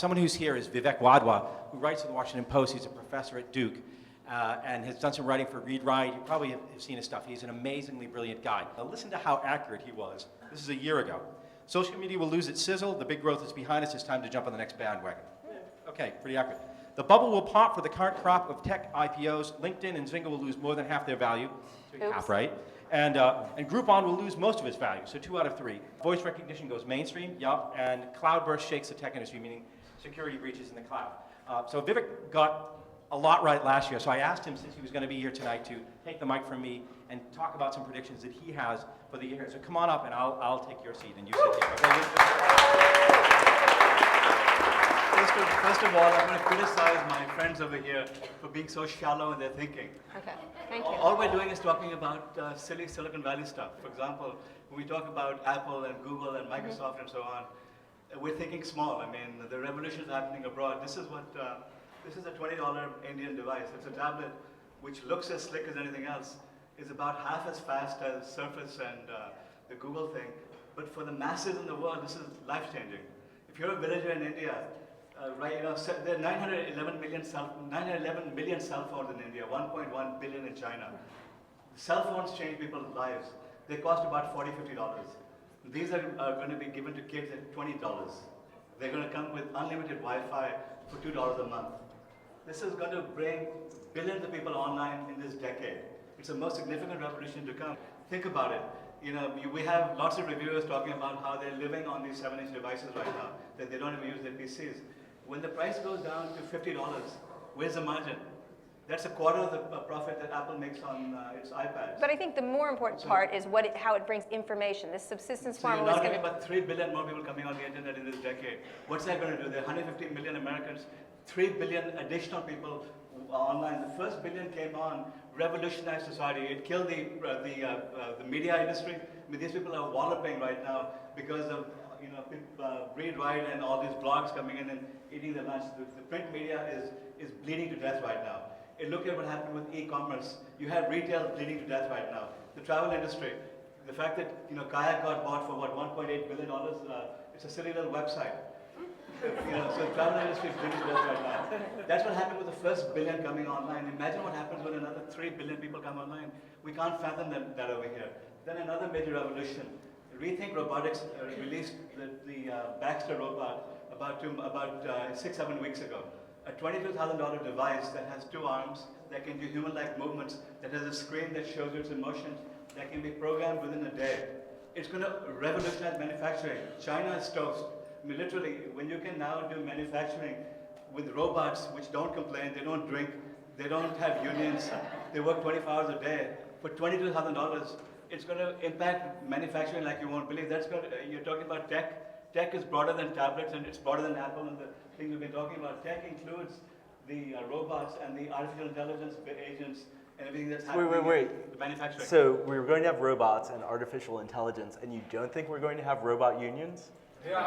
Someone who's here is Vivek Wadhwa, who writes for the Washington Post. He's a professor at Duke and has done some writing for ReadWrite. You probably have seen his stuff. He's an amazingly brilliant guy. Now listen to how accurate he was. This is a year ago. Social media will lose its sizzle. The big growth is behind us. It's time to jump on the next bandwagon. Okay, pretty accurate. The bubble will pop for the current crop of tech IPOs. LinkedIn and Zynga will lose more than half their value. Half, right? And Groupon will lose most of its value, so 2 out of 3. Voice recognition goes mainstream, yup, and cloudburst shakes the tech industry, meaning security breaches in the cloud. So Vivek got a lot right last year, so I asked him, since he was going to be here tonight, to take the mic from me and talk about some predictions that he has for the year. So come on up, and I'll take your seat, and you sit here. Okay? First of all, I'm going to criticize my friends over here for being so shallow in their thinking. Okay, thank you. All we're doing is talking about silly Silicon Valley stuff. For example, when we talk about Apple and Google and Microsoft and so on, we're thinking small. I mean, the revolution is happening abroad. This is a $20 Indian device. It's a tablet which looks as slick as anything else. It's about half as fast as Surface and the Google thing. But for the masses in the world, this is life-changing. If you're a villager in India, there are 911 million cell phones in India, 1.1 billion in China. Cell phones change people's lives. They cost about $40, $50. These are going to be given to kids at $20. They're going to come with unlimited Wi-Fi for $2 a month. This is going to bring billions of people online in this decade. It's the most significant revolution to come. Think about it. We have lots of reviewers talking about how they're living on these 7-inch devices right now, that they don't even use their PCs. When the price goes down to $50, where's the margin? That's a quarter of the profit that Apple makes on its iPads. But I think the more important part is how it brings information. This subsistence formula is going going to... about 3 billion more people coming on the internet in this decade. What's that going to do? There are 150 million Americans, 3 billion additional people online. The first billion came on, revolutionized society. It killed the media industry. I mean, these people are walloping right now because of ReadWrite and all these blogs coming in and eating their lunch. The print media is bleeding to death right now. And look at what happened with e-commerce. You have retail bleeding to death right now. The travel industry, the fact that Kayak got bought for what, $1.8 billion, it's a silly little website. So the travel industry is bleeding to death right now. That's what happened with the first billion coming online. Imagine what happens when another 3 billion people come online. We can't fathom that over here. Then another major revolution. Rethink Robotics released the Baxter robot about 6-7 weeks ago. A $22,000 device that has 2 arms, that can do human-like movements, that has a screen that shows its emotions, that can be programmed within a day. It's going to revolutionize manufacturing. China is toast. I mean, literally, when you can now do manufacturing with robots which don't complain, they don't drink, they don't have unions, they work 24 hours a day, for $22,000, it's going to impact manufacturing like you won't believe. You're talking about tech. Tech is broader than tablets, and it's broader than Apple and the things we've been talking about. Tech includes the robots and the artificial intelligence agents and everything that's happening in the manufacturing. So we're going to have robots and artificial intelligence, and you don't think we're going to have robot unions? Yeah.